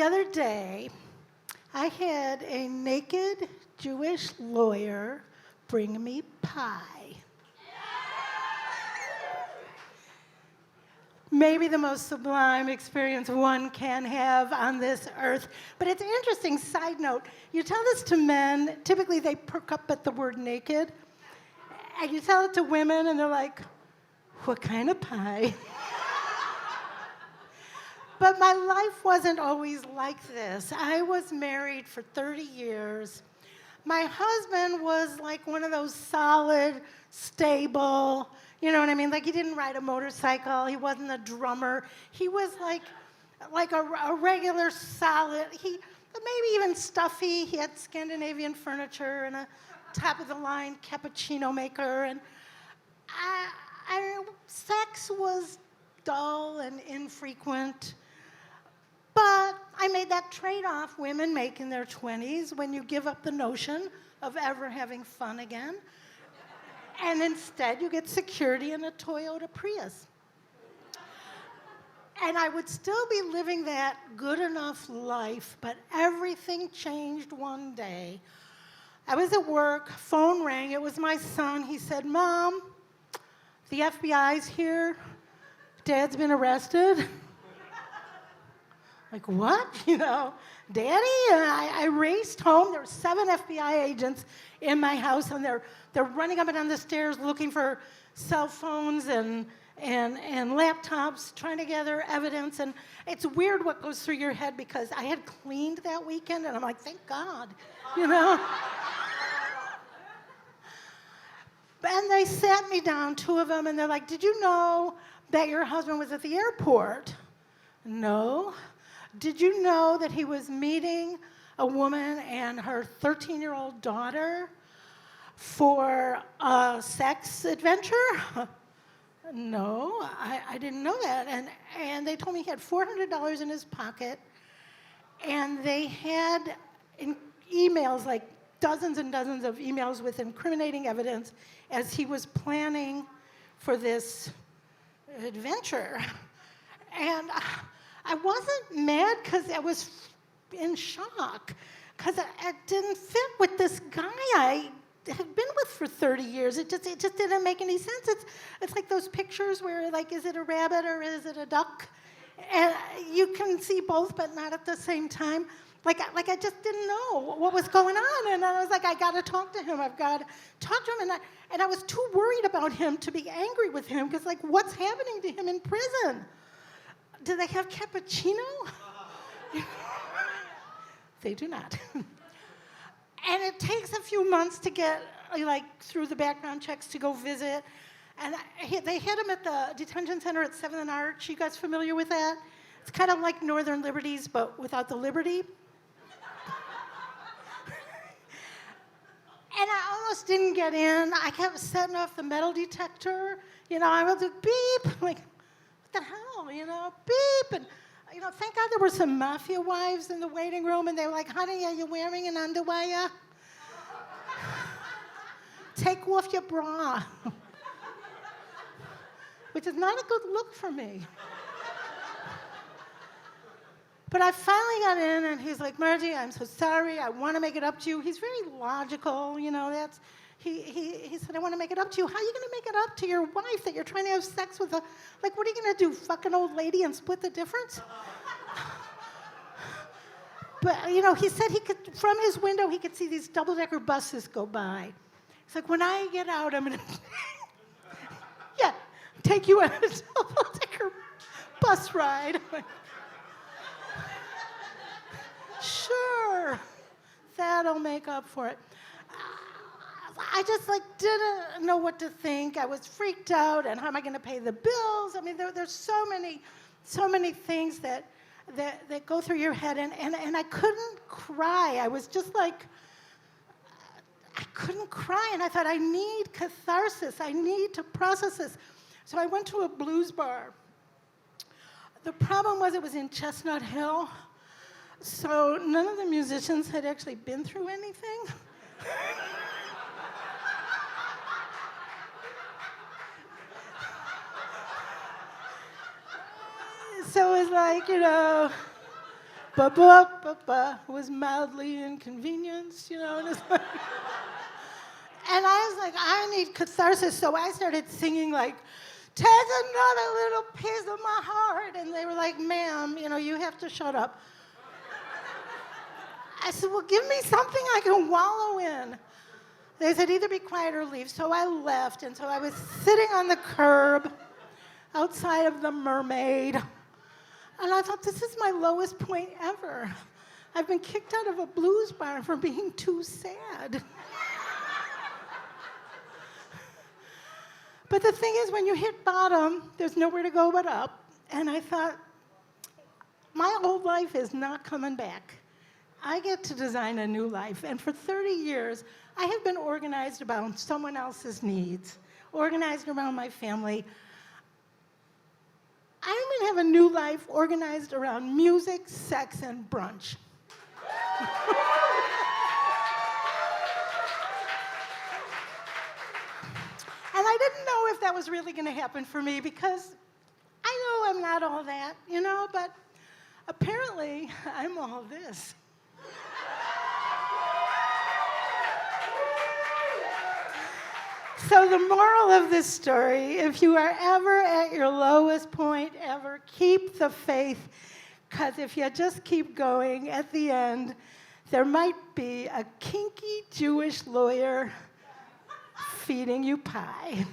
The other day, I had a naked Jewish lawyer bring me pie. Maybe the most sublime experience one can have on this earth. But it's an interesting side note. You tell this to men, typically they perk up at the word naked. And you tell it to women, and they're like, what kind of pie? But my life wasn't always like this. I was married for 30 years. My husband was like one of those solid, stable, you know what I mean? Like he didn't ride a motorcycle. He wasn't a drummer. He was like a regular solid, maybe even stuffy. He had Scandinavian furniture and a top-of-the-line cappuccino maker. And sex was dull and infrequent. But I made that trade-off women make in their 20s when you give up the notion of ever having fun again. And instead, you get security in a Toyota Prius. And I would still be living that good enough life, but everything changed one day. I was at work, phone rang, it was my son. He said, Mom, the FBI's here. Dad's been arrested. Like, what? You know, Daddy? And I raced home. There were 7 FBI agents in my house, and they're running up and down the stairs looking for cell phones and laptops, trying to gather evidence. And it's weird what goes through your head because I had cleaned that weekend, and I'm like, thank God, you know? And they sat me down, 2 of them, and they're like, did you know that your husband was at the airport? No. Did you know that he was meeting a woman and her 13-year-old daughter for a sex adventure? No, I didn't know that. And they told me he had $400 in his pocket, and they had emails, like dozens and dozens of emails with incriminating evidence as he was planning for this adventure. And I wasn't mad because I was in shock because it didn't fit with this guy I had been with for 30 years. It just didn't make any sense. It's like those pictures where, like, is it a rabbit or is it a duck? And you can see both, but not at the same time. Like I just didn't know what was going on, and I was like, I got to talk to him. I've got to talk to him, and I was too worried about him to be angry with him because, like, what's happening to him in prison? Do they have cappuccino? They do not. And it takes a few months to get, like, through the background checks to go visit. And they hid him at the detention center at 7th and Arch. You guys familiar with that? It's kind of like Northern Liberties, but without the liberty. And I almost didn't get in. I kept setting off the metal detector. You know, I would do beep. I'm like, what the hell, you know, beep. And, you know, thank God there were some mafia wives in the waiting room, and they were like, honey, are you wearing an underwire? Take off your bra. Which is not a good look for me. But I finally got in, and he's like, Margie, I'm so sorry. I want to make it up to you. He's very logical, you know. He said, I want to make it up to you. How are you going to make it up to your wife that you're trying to have sex with? Like, what are you going to do, fuck an old lady and split the difference? But, you know, he said he could, from his window, he could see these double-decker buses go by. He's like, when I get out, I'm going to, yeah, take you on a double-decker bus ride. I'm like, sure, that'll make up for it. I just, like, didn't know what to think. I was freaked out, and how am I going to pay the bills? I mean, there's so many things that go through your head, and I couldn't cry. I was just like, I couldn't cry, and I thought, I need catharsis. I need to process this. So I went to a blues bar. The problem was it was in Chestnut Hill, so none of the musicians had actually been through anything. So it was like, you know, was mildly inconvenienced, and it's like, and I was like, I need catharsis, so I started singing like, take another little piece of my heart, and they were like, ma'am, you have to shut up. I said, well, give me something I can wallow in. They said, either be quiet or leave, so I left, and so I was sitting on the curb outside of the Mermaid, and I thought, this is my lowest point ever. I've been kicked out of a blues bar for being too sad. But the thing is, when you hit bottom, there's nowhere to go but up. And I thought, my old life is not coming back. I get to design a new life. And for 30 years, I have been organized around someone else's needs, organized around my family. I'm going to have a new life organized around music, sex, and brunch. And I didn't know if that was really going to happen for me because I know I'm not all that, but apparently I'm all this. So the moral of this story, if you are ever at your lowest point ever, keep the faith, because if you just keep going, at the end, there might be a kinky Jewish lawyer feeding you pie.